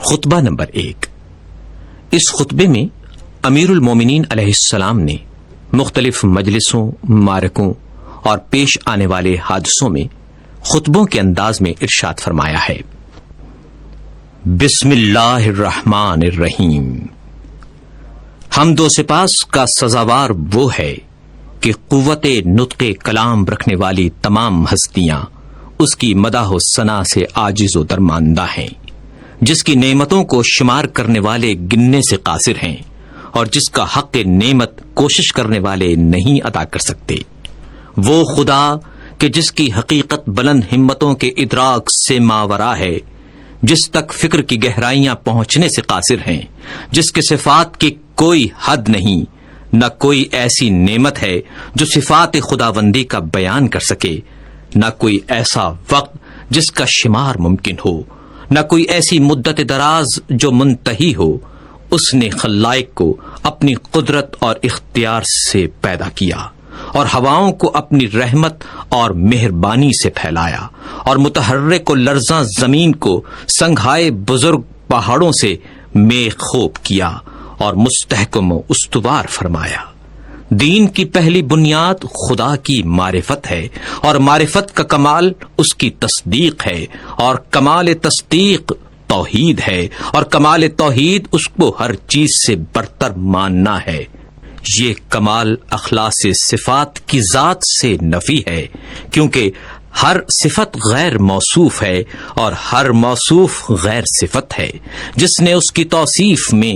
خطبہ نمبر 1۔ اس خطبے میں امیر المومنین علیہ السلام نے مختلف مجلسوں، معرکوں اور پیش آنے والے حادثوں میں خطبوں کے انداز میں ارشاد فرمایا ہے۔ بسم اللہ الرحمن الرحیم۔ حمد و سپاس کا سزاوار وہ ہے کہ قوت نطق کلام رکھنے والی تمام ہستیاں اس کی مداح و ثنا سے عاجز و درماندہ ہیں، جس کی نعمتوں کو شمار کرنے والے گننے سے قاصر ہیں اور جس کا حق نعمت کوشش کرنے والے نہیں ادا کر سکتے۔ وہ خدا کہ جس کی حقیقت بلند ہمتوں کے ادراک سے ماورا ہے، جس تک فکر کی گہرائیاں پہنچنے سے قاصر ہیں، جس کے صفات کی کوئی حد نہیں، نہ کوئی ایسی نعمت ہے جو صفات خداوندی کا بیان کر سکے، نہ کوئی ایسا وقت جس کا شمار ممکن ہو، نہ کوئی ایسی مدت دراز جو منتہی ہو۔ اس نے خلائق کو اپنی قدرت اور اختیار سے پیدا کیا اور ہواؤں کو اپنی رحمت اور مہربانی سے پھیلایا، اور متحرک و لرزاں زمین کو سنگھائے بزرگ پہاڑوں سے میخ خوب کیا اور مستحکم و استوار فرمایا۔ دین کی پہلی بنیاد خدا کی معرفت ہے، اور معرفت کا کمال اس کی تصدیق ہے، اور کمال تصدیق توحید ہے، اور کمال توحید اس کو ہر چیز سے برتر ماننا ہے۔ یہ کمال اخلاص صفات کی ذات سے نفی ہے، کیونکہ ہر صفت غیر موصوف ہے اور ہر موصوف غیر صفت ہے۔ جس نے اس کی توصیف میں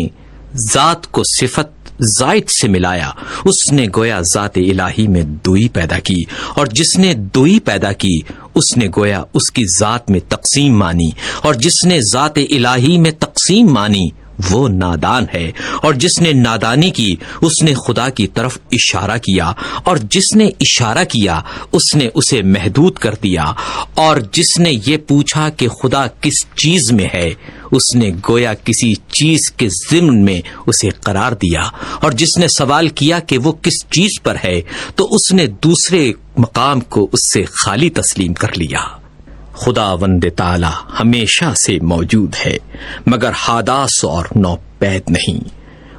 ذات کو صفت زائد سے ملایا، اس نے گویا ذات الہی میں دوئی پیدا کی، اور جس نے دوئی پیدا کی اس نے گویا اس کی ذات میں تقسیم مانی، اور جس نے ذات الہی میں تقسیم مانی وہ نادان ہے، اور جس نے نادانی کی اس نے خدا کی طرف اشارہ کیا، اور جس نے اشارہ کیا اس نے اسے محدود کر دیا، اور جس نے یہ پوچھا کہ خدا کس چیز میں ہے اس نے گویا کسی چیز کے ضمن میں اسے قرار دیا، اور جس نے سوال کیا کہ وہ کس چیز پر ہے تو اس نے دوسرے مقام کو اس سے خالی تسلیم کر لیا۔ خداوند تعالی ہمیشہ سے موجود ہے مگر حادث اور نوپید نہیں۔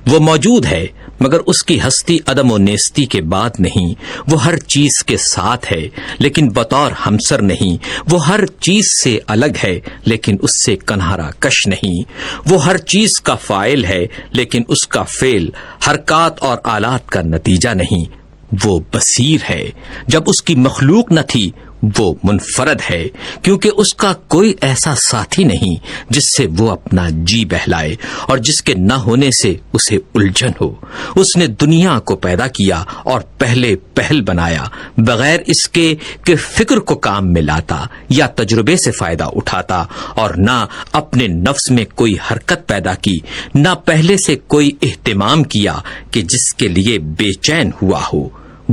وہ موجود ہے مگر اس کی ہستی عدم و نیستی کے بعد نہیں۔ وہ ہر چیز کے ساتھ ہے لیکن بطور ہمسر نہیں۔ وہ ہر چیز سے الگ ہے لیکن اس سے کنارہ کش نہیں۔ وہ ہر چیز کا فاعل ہے لیکن اس کا فعل حرکات اور آلات کا نتیجہ نہیں۔ وہ بصیر ہے، جب اس کی مخلوق نہ تھی وہ منفرد ہے، کیونکہ اس کا کوئی ایسا ساتھی نہیں جس سے وہ اپنا جی بہلائے اور جس کے نہ ہونے سے اسے الجھن ہو۔ اس نے دنیا کو پیدا کیا اور پہلے پہل بنایا، بغیر اس کے کہ فکر کو کام میں لاتا یا تجربے سے فائدہ اٹھاتا، اور نہ اپنے نفس میں کوئی حرکت پیدا کی، نہ پہلے سے کوئی اہتمام کیا کہ جس کے لیے بے چین ہوا ہو۔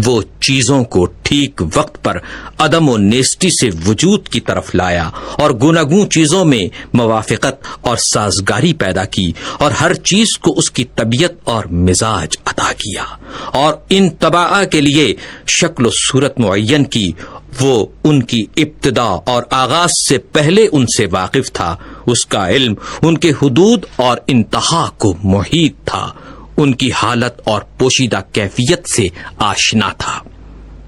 وہ چیزوں کو ٹھیک وقت پر عدم و نیستی سے وجود کی طرف لایا، اور گوناگوں چیزوں میں موافقت اور سازگاری پیدا کی، اور ہر چیز کو اس کی طبیعت اور مزاج عطا کیا، اور ان طباع کے لیے شکل و صورت معین کی۔ وہ ان کی ابتدا اور آغاز سے پہلے ان سے واقف تھا۔ اس کا علم ان کے حدود اور انتہا کو محیط تھا، ان کی حالت اور پوشیدہ کیفیت سے آشنا تھا۔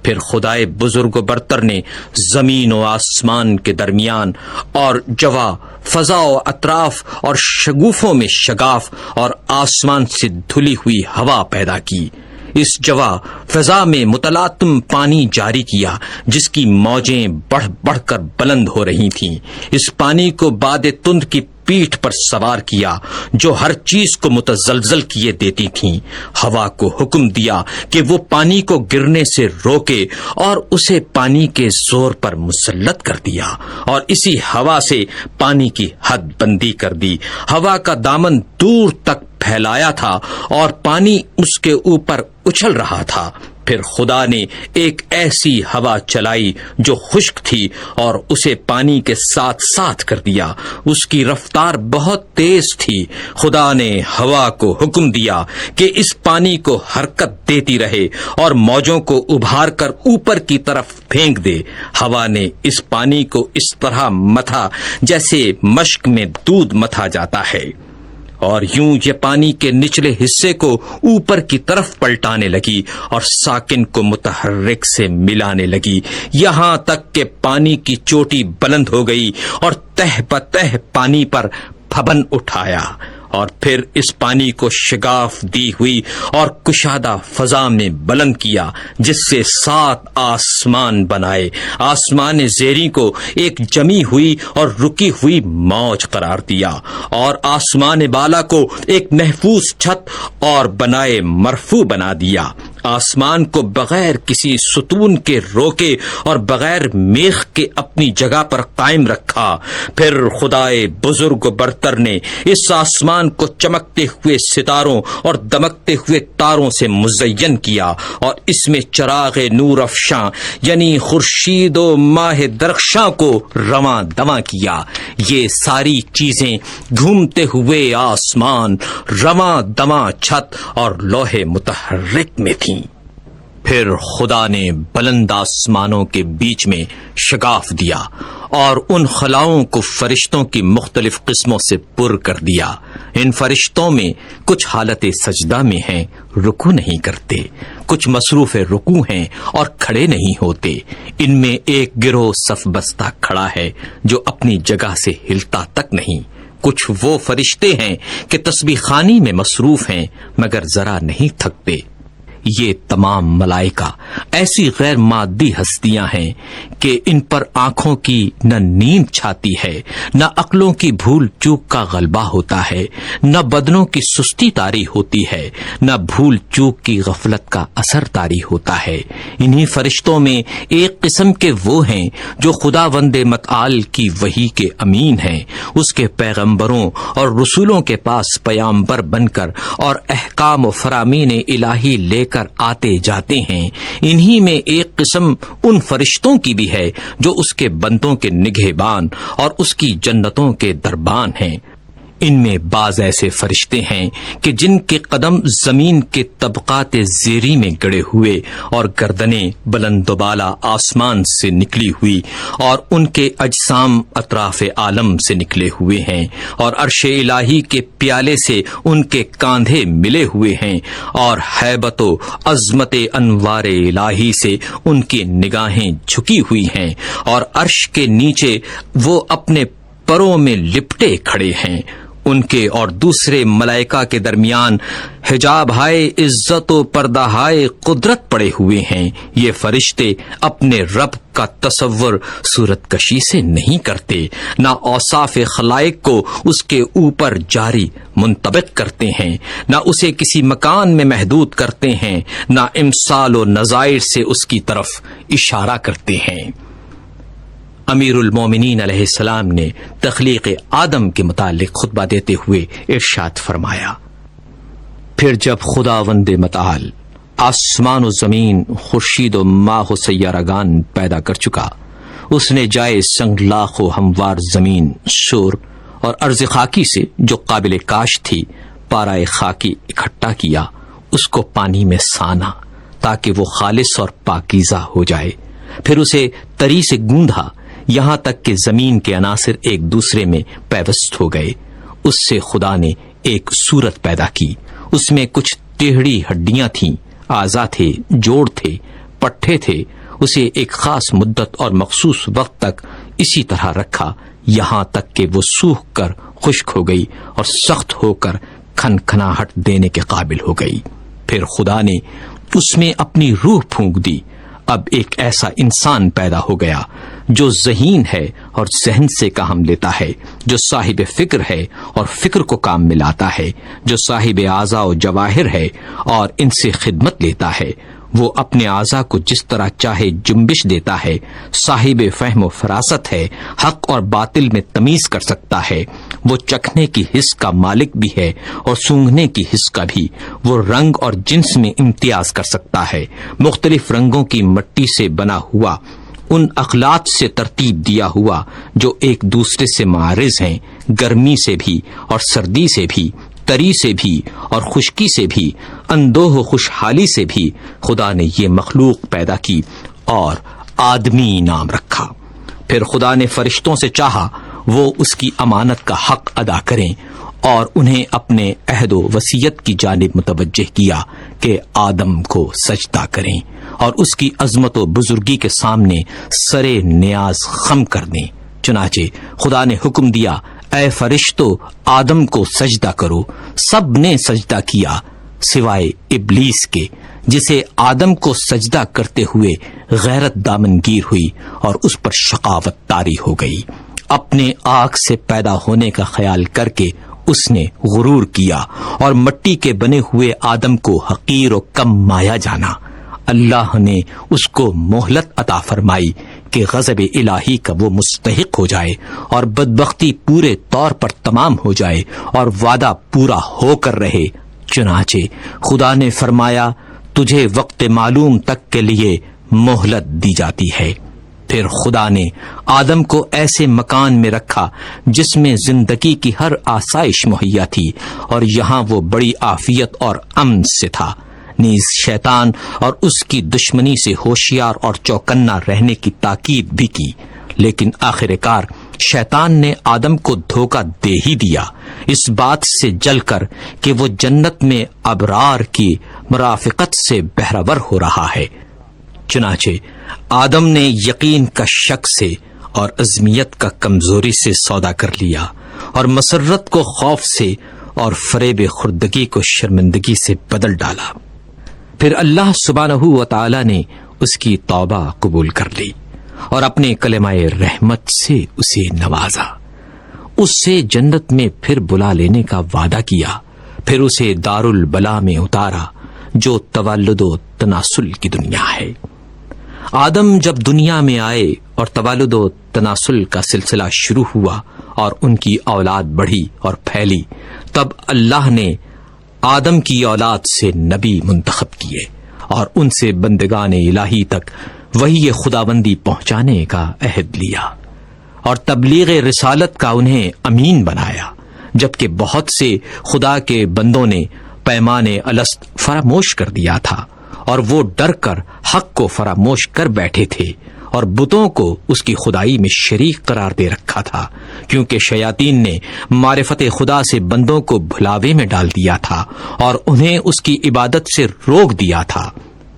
پھر خدائے بزرگ و برتر نے زمین و آسمان کے درمیان اور جوا، فضا و اطراف اور شگوفوں میں شگاف اور آسمان سے دھلی ہوئی ہوا پیدا کی۔ اس جوا فضا میں متلاطم پانی جاری کیا جس کی موجیں بڑھ بڑھ کر بلند ہو رہی تھیں۔ اس پانی کو باد تند کی پیٹھ پر سوار کیا جو ہر چیز کو متزلزل کیے دیتی تھیں۔ ہوا کو حکم دیا کہ وہ پانی کو گرنے سے روکے اور اسے پانی کے زور پر مسلط کر دیا، اور اسی ہوا سے پانی کی حد بندی کر دی۔ ہوا کا دامن دور تک پھیلایا تھا اور پانی اس کے اوپر اچھل رہا تھا۔ پھر خدا نے ایک ایسی ہوا چلائی جو خشک تھی اور اسے پانی کے ساتھ ساتھ کر دیا۔ اس کی رفتار بہت تیز تھی۔ خدا نے ہوا کو حکم دیا کہ اس پانی کو حرکت دیتی رہے اور موجوں کو ابھار کر اوپر کی طرف پھینک دے۔ ہوا نے اس پانی کو اس طرح متھا جیسے مشک میں دودھ متھا جاتا ہے، اور یوں یہ پانی کے نچلے حصے کو اوپر کی طرف پلٹانے لگی اور ساکن کو متحرک سے ملانے لگی، یہاں تک کہ پانی کی چوٹی بلند ہو گئی اور تہ بتہ پانی پر پھبن اٹھایا، اور پھر اس پانی کو شگاف دی ہوئی اور کشادہ فضا میں بلند کیا، جس سے 7 آسمان بنائے۔ آسمان زیریں کو ایک جمی ہوئی اور رکی ہوئی موج قرار دیا، اور آسمان بالا کو ایک محفوظ چھت اور بنائے مرفوع بنا دیا۔ آسمان کو بغیر کسی ستون کے روکے اور بغیر میخ کے اپنی جگہ پر قائم رکھا۔ پھر خدائے بزرگ و برتر نے اس آسمان کو چمکتے ہوئے ستاروں اور دمکتے ہوئے تاروں سے مزین کیا، اور اس میں چراغ نور افشاں یعنی خورشید و ماہ درخشاں کو رواں دواں کیا۔ یہ ساری چیزیں گھومتے ہوئے آسمان، رواں دواں چھت اور لوح متحرک میں تھیں۔ پھر خدا نے بلند آسمانوں کے بیچ میں شگاف دیا اور ان خلاؤں کو فرشتوں کی مختلف قسموں سے پر کر دیا۔ ان فرشتوں میں کچھ حالت سجدہ میں ہیں، رکوع نہیں کرتے، کچھ مصروف رکوع ہیں اور کھڑے نہیں ہوتے۔ ان میں ایک گروہ صف بستہ کھڑا ہے جو اپنی جگہ سے ہلتا تک نہیں۔ کچھ وہ فرشتے ہیں کہ تسبیح خوانی میں مصروف ہیں مگر ذرا نہیں تھکتے۔ یہ تمام ملائکہ ایسی غیر مادی ہستیاں ہیں کہ ان پر آنکھوں کی نہ نیند چھاتی ہے، نہ عقلوں کی بھول چوک کا غلبہ ہوتا ہے، نہ بدنوں کی سستی طاری ہوتی ہے، نہ بھول چوک کی غفلت کا اثر طاری ہوتا ہے۔ انہی فرشتوں میں ایک قسم کے وہ ہیں جو خداوند متعال کی وحی کے امین ہیں، اس کے پیغمبروں اور رسولوں کے پاس پیامبر بن کر اور احکام و فرامین الہی لے کر آتے جاتے ہیں۔ انہی میں ایک قسم ان فرشتوں کی بھی ہے جو اس کے بندوں کے نگہبان اور اس کی جنتوں کے دربان ہیں۔ ان میں بعض ایسے فرشتے ہیں کہ جن کے قدم زمین کے طبقات زیریں میں گڑے ہوئے اور گردنیں بلند و بالا آسمان سے نکلی ہوئی، اور ان کے اجسام اطراف عالم سے نکلے ہوئے ہیں، اور عرش الہی کے پیالے سے ان کے کاندھے ملے ہوئے ہیں، اور ہیبت و عظمت انوار الہی سے ان کی نگاہیں جھکی ہوئی ہیں، اور عرش کے نیچے وہ اپنے پروں میں لپٹے کھڑے ہیں۔ ان کے اور دوسرے ملائکہ کے درمیان حجاب ہائے عزت و پردہ ہائے قدرت پڑے ہوئے ہیں۔ یہ فرشتے اپنے رب کا تصور صورت کشی سے نہیں کرتے، نہ اوصاف خلائق کو اس کے اوپر جاری منطبق کرتے ہیں، نہ اسے کسی مکان میں محدود کرتے ہیں، نہ امثال و نظائر سے اس کی طرف اشارہ کرتے ہیں۔ امیر المومنین علیہ السلام نے تخلیق آدم کے متعلق خطبہ دیتے ہوئے ارشاد فرمایا، پھر جب خداوند متعال آسمان و زمین، خورشید و ماہ و سیارگان پیدا کر چکا، اس نے جائے سنگلاخ و ہموار زمین، شور اور ارض خاکی سے جو قابل کاشت تھی پارائے خاکی اکٹھا کیا، اس کو پانی میں سانا تاکہ وہ خالص اور پاکیزہ ہو جائے، پھر اسے تری سے گوندھا یہاں تک کہ زمین کے عناصر ایک دوسرے میں پیوست ہو گئے۔ اس سے خدا نے ایک صورت پیدا کی، اس میں کچھ ٹیڑھی ہڈیاں تھیں، اعضا تھے، جوڑ تھے، پٹھے تھے۔ اسے ایک خاص مدت اور مخصوص وقت تک اسی طرح رکھا، یہاں تک کہ وہ سوکھ کر خشک ہو گئی اور سخت ہو کر کھنکھناہٹ دینے کے قابل ہو گئی۔ پھر خدا نے اس میں اپنی روح پھونک دی۔ اب ایک ایسا انسان پیدا ہو گیا جو ذہین ہے اور ذہن سے کام لیتا ہے، جو صاحب فکر ہے اور فکر کو کام میں لاتا ہے، جو صاحب اعضاء و جواہر ہے اور ان سے خدمت لیتا ہے، وہ اپنے اعضاء کو جس طرح چاہے جنبش دیتا ہے، صاحب فہم و فراست ہے، حق اور باطل میں تمیز کر سکتا ہے، وہ چکھنے کی حس کا مالک بھی ہے اور سونگھنے کی حس کا بھی، وہ رنگ اور جنس میں امتیاز کر سکتا ہے، مختلف رنگوں کی مٹی سے بنا ہوا، ان اخلاط سے ترتیب دیا ہوا جو ایک دوسرے سے معارض ہیں، گرمی سے بھی اور سردی سے بھی، تری سے بھی اور خشکی سے بھی، اندوہ و خوشحالی سے بھی خدا نے یہ مخلوق پیدا کی اور آدمی نام رکھا۔ پھر خدا نے فرشتوں سے چاہا وہ اس کی امانت کا حق ادا کریں اور انہیں اپنے عہد و وصیت کی جانب متوجہ کیا کہ آدم کو سجدہ کریں اور اس کی عظمت و بزرگی کے سامنے سرے نیاز خم کر دیں۔ چنانچہ خدا نے حکم دیا، اے فرشتو آدم کو سجدہ کرو۔ سب نے سجدہ کیا سوائے ابلیس کے، جسے آدم کو سجدہ کرتے ہوئے غیرت دامنگیر ہوئی اور اس پر شقاوت طاری ہو گئی۔ اپنے آگ سے پیدا ہونے کا خیال کر کے اس نے غرور کیا اور مٹی کے بنے ہوئے آدم کو حقیر و کم مایا جانا۔ اللہ نے اس کو مہلت عطا فرمائی کہ غضب الہی کا وہ مستحق ہو جائے اور بدبختی پورے طور پر تمام ہو جائے اور وعدہ پورا ہو کر رہے۔ چنانچہ خدا نے فرمایا، تجھے وقت معلوم تک کے لیے مہلت دی جاتی ہے۔ پھر خدا نے آدم کو ایسے مکان میں رکھا جس میں زندگی کی ہر آسائش مہیا تھی، اور یہاں وہ بڑی عافیت اور امن سے تھا۔ نیز شیطان اور اس کی دشمنی سے ہوشیار اور چوکنا رہنے کی تاکید بھی کی، لیکن آخر کار شیطان نے آدم کو دھوکہ دے ہی دیا، اس بات سے جل کر کہ وہ جنت میں ابرار کی مرافقت سے بہرور ہو رہا ہے۔ چنانچہ آدم نے یقین کا شک سے اور عزمیت کا کمزوری سے سودا کر لیا، اور مسرت کو خوف سے اور فریب خردگی کو شرمندگی سے بدل ڈالا۔ پھر اللہ سبحانہ و تعالی نے اس کی توبہ قبول کر لی اور اپنے کلمہ رحمت سے اسے نوازا، اس سے جنت میں پھر بلا لینے کا وعدہ کیا، پھر اسے دار البلا میں اتارا جو تولد و تناسل کی دنیا ہے۔ آدم جب دنیا میں آئے اور تولد و تناسل کا سلسلہ شروع ہوا اور ان کی اولاد بڑھی اور پھیلی، تب اللہ نے آدم کی اولاد سے نبی منتخب کیے اور ان سے بندگان الہی تک وحی خداوندی پہنچانے کا عہد لیا اور تبلیغ رسالت کا انہیں امین بنایا، جبکہ بہت سے خدا کے بندوں نے پیمان الست فراموش کر دیا تھا اور وہ ڈر کر حق کو فراموش کر بیٹھے تھے اور بتوں کو اس کی خدائی میں شریک قرار دے رکھا تھا، کیونکہ شیاطین نے معرفت خدا سے بندوں کو بھلاوے میں ڈال دیا تھا اور انہیں اس کی عبادت سے روک دیا تھا۔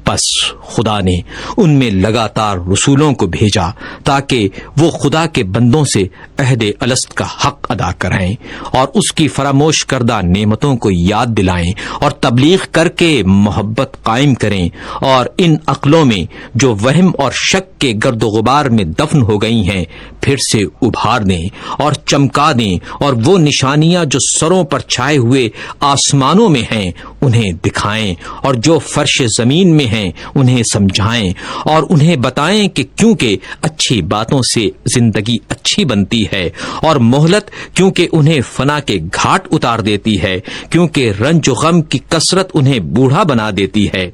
پس خدا نے ان میں لگاتار رسولوں کو بھیجا تاکہ وہ خدا کے بندوں سے عہد الست کا حق ادا کرائیں اور اس کی فراموش کردہ نعمتوں کو یاد دلائیں اور تبلیغ کر کے محبت قائم کریں، اور ان عقلوں میں جو وہم اور شک کے گرد و غبار میں دفن ہو گئی ہیں پھر سے ابھار دیں اور چمکا دیں، اور وہ نشانیاں جو سروں پر چھائے ہوئے آسمانوں میں ہیں انہیں دکھائیں، اور جو فرش زمین میں ہیں انہیں سمجھائیں اور انہیں بتائیں کہ کیونکہ اچھی باتوں سے زندگی اچھی بنتی ہے، اور مہلت کیونکہ انہیں فنا کے گھاٹ اتار دیتی ہے، کیونکہ رنج و غم کی کثرت انہیں بوڑھا بنا دیتی ہے،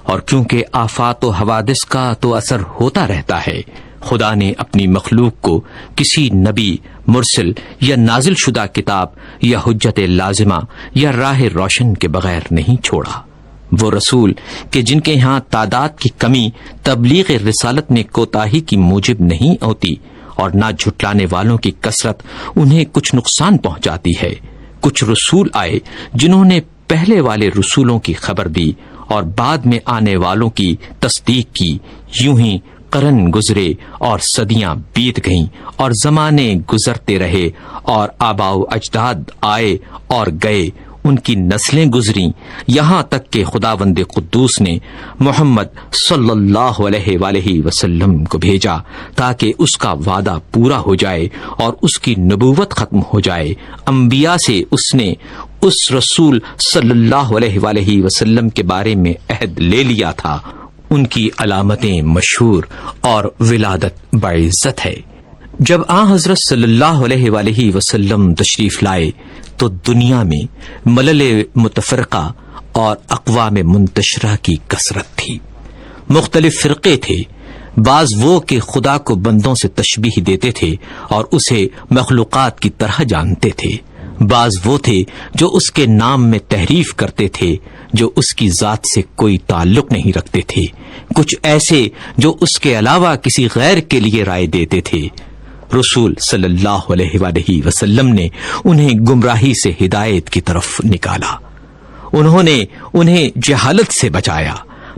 اور کیونکہ آفات و حوادث کا تو اثر ہوتا رہتا ہے۔ خدا نے اپنی مخلوق کو کسی نبی، مرسل یا نازل شدہ کتاب یا حجت لازمہ یا راہ روشن کے بغیر نہیں چھوڑا۔ وہ رسول کہ جن کے ہاں تعداد کی کمی تبلیغ رسالت میں کوتاہی کی موجب نہیں ہوتی، اور نہ جھٹلانے والوں کی کثرت انہیں کچھ نقصان پہنچاتی ہے۔ کچھ رسول آئے جنہوں نے پہلے والے رسولوں کی خبر دی اور بعد میں آنے والوں کی تصدیق کی، یوں ہی قرن گزرے اور صدیاں بیت گئیں اور زمانے گزرتے رہے اور آباء و اجداد آئے اور گئے، ان کی نسلیں گزریں، یہاں تک کہ خداوند قدوس نے محمد صلی اللہ علیہ وآلہ وسلم کو بھیجا تاکہ اس کا وعدہ پورا ہو جائے اور اس کی نبوت ختم ہو جائے۔ انبیاء سے اس نے اس رسول صلی اللہ علیہ وآلہ وسلم کے بارے میں عہد لے لیا تھا، ان کی علامتیں مشہور اور ولادت باعزت ہے۔ جب آن حضرت صلی اللہ علیہ وآلہ وسلم تشریف لائے تو دنیا میں ملل متفرقہ اور اقوام منتشرہ کی کثرت تھی۔ مختلف فرقے تھے، بعض وہ کہ خدا کو بندوں سے تشبیہ دیتے تھے اور اسے مخلوقات کی طرح جانتے تھے، بعض وہ تھے جو اس کے نام میں تحریف کرتے تھے جو اس کی ذات سے کوئی تعلق نہیں رکھتے تھے، کچھ ایسے جو اس کے علاوہ کسی غیر کے لیے رائے دیتے تھے۔ رسول صلی اللہ علیہ وآلہ وسلم نے انہیں گمراہی سے ہدایت کی طرف نکالا، انہوں نے انہیں جہالت سے بچایا۔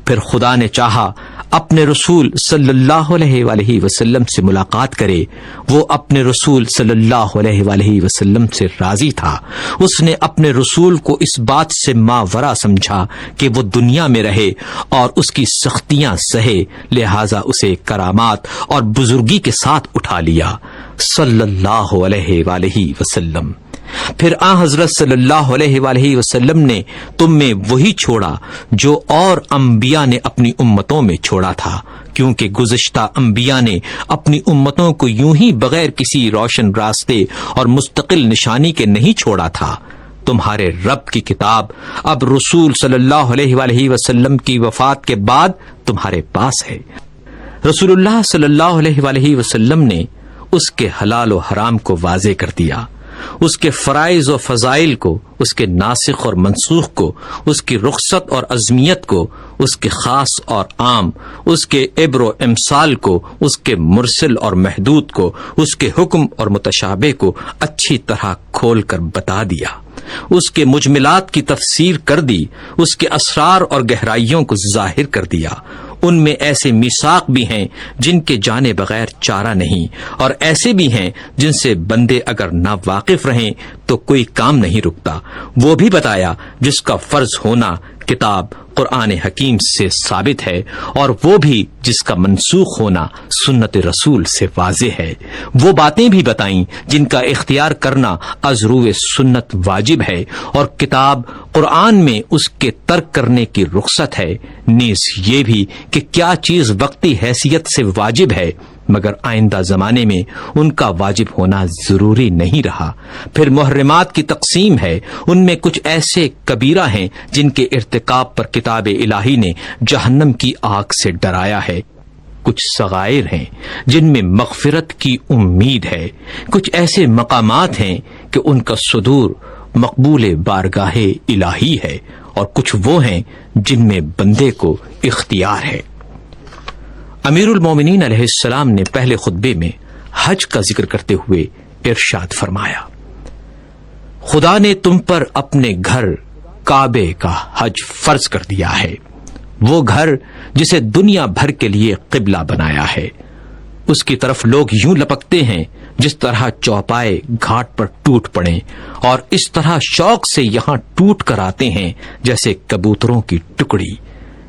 پھر خدا نے چاہا اپنے رسول صلی اللہ علیہ وآلہ وسلم سے ملاقات کرے، وہ اپنے رسول صلی اللہ علیہ وآلہ وسلم سے راضی تھا۔ اس نے اپنے رسول کو اس بات سے ماورا سمجھا کہ وہ دنیا میں رہے اور اس کی سختیاں سہے، لہذا اسے کرامات اور بزرگی کے ساتھ اٹھا لیا صلی اللہ علیہ وآلہ وسلم۔ پھر آن حضرت صلی اللہ علیہ وآلہ وسلم نے تم میں وہی چھوڑا جو اور انبیاء نے اپنی امتوں میں چھوڑا تھا، کیونکہ گزشتہ انبیاء نے اپنی امتوں کو یوں ہی بغیر کسی روشن راستے اور مستقل نشانی کے نہیں چھوڑا تھا۔ تمہارے رب کی کتاب اب رسول صلی اللہ علیہ وآلہ وسلم کی وفات کے بعد تمہارے پاس ہے۔ رسول اللہ صلی اللہ علیہ وآلہ وسلم نے اس کے حلال و حرام کو واضح کر دیا، اس کے فرائض و فضائل کو، اس کے ناسخ اور منسوخ کو، اس کی رخصت اور عظمیت کو، اس کے خاص اور عام، اس کے عبر و امثال کو، اس کے مرسل اور محدود کو، اس کے حکم اور متشابہ کو اچھی طرح کھول کر بتا دیا، اس کے مجملات کی تفسیر کر دی، اس کے اسرار اور گہرائیوں کو ظاہر کر دیا۔ ان میں ایسے میثاق بھی ہیں جن کے جانے بغیر چارہ نہیں، اور ایسے بھی ہیں جن سے بندے اگر نا واقف رہیں تو کوئی کام نہیں رکتا۔ وہ بھی بتایا جس کا فرض ہونا کتاب قرآن حکیم سے ثابت ہے، اور وہ بھی جس کا منسوخ ہونا سنت رسول سے واضح ہے۔ وہ باتیں بھی بتائیں جن کا اختیار کرنا از روئے سنت واجب ہے، اور کتاب قرآن میں اس کے ترک کرنے کی رخصت ہے، نیز یہ بھی کہ کیا چیز وقتی حیثیت سے واجب ہے مگر آئندہ زمانے میں ان کا واجب ہونا ضروری نہیں رہا۔ پھر محرمات کی تقسیم ہے، ان میں کچھ ایسے کبیرہ ہیں جن کے ارتکاب پر کتاب الہی نے جہنم کی آگ سے ڈرایا ہے، کچھ صغائر ہیں جن میں مغفرت کی امید ہے، کچھ ایسے مقامات ہیں کہ ان کا صدور مقبول بارگاہ الہی ہے، اور کچھ وہ ہیں جن میں بندے کو اختیار ہے۔ امیر المومنین علیہ السلام نے پہلے خطبے میں حج کا ذکر کرتے ہوئے ارشاد فرمایا، خدا نے تم پر اپنے گھر کعبے کا حج فرض کر دیا ہے، وہ گھر جسے دنیا بھر کے لیے قبلہ بنایا ہے۔ اس کی طرف لوگ یوں لپکتے ہیں جس طرح چوپائے گھاٹ پر ٹوٹ پڑیں، اور اس طرح شوق سے یہاں ٹوٹ کر آتے ہیں جیسے کبوتروں کی ٹکڑی۔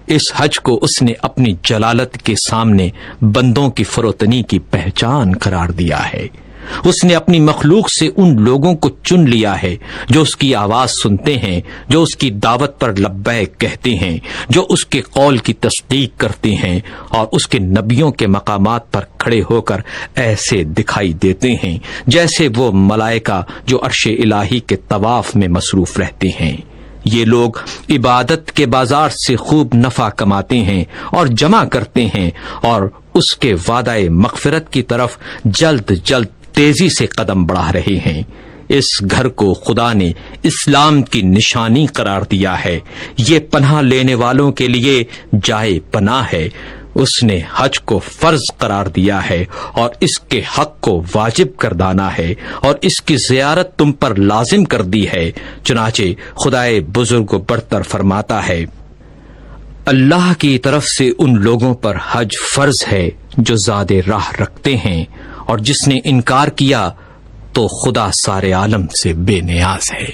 اس حج کو اس نے اپنی جلالت کے سامنے بندوں کی فروتنی کی پہچان قرار دیا ہے۔ اس نے اپنی مخلوق سے ان لوگوں کو چن لیا ہے جو اس کی آواز سنتے ہیں، جو اس کی دعوت پر لبیک کہتے ہیں، جو اس کے قول کی تصدیق کرتے ہیں، اور اس کے نبیوں کے مقامات پر کھڑے ہو کر ایسے دکھائی دیتے ہیں جیسے وہ ملائکہ جو عرش الہی کے طواف میں مصروف رہتے ہیں۔ یہ لوگ عبادت کے بازار سے خوب نفع کماتے ہیں اور جمع کرتے ہیں، اور اس کے وعدہ مغفرت کی طرف جلد جلد تیزی سے قدم بڑھا رہے ہیں۔ اس گھر کو خدا نے اسلام کی نشانی قرار دیا ہے، یہ پناہ لینے والوں کے لیے جائے پناہ ہے۔ اس نے حج کو فرض قرار دیا ہے اور اس کے حق کو واجب کردانا ہے، اور اس کی زیارت تم پر لازم کر دی ہے۔ چنانچہ خدائے بزرگ و برتر فرماتا ہے، اللہ کی طرف سے ان لوگوں پر حج فرض ہے جو زاد راہ رکھتے ہیں، اور جس نے انکار کیا تو خدا سارے عالم سے بے نیاز ہے۔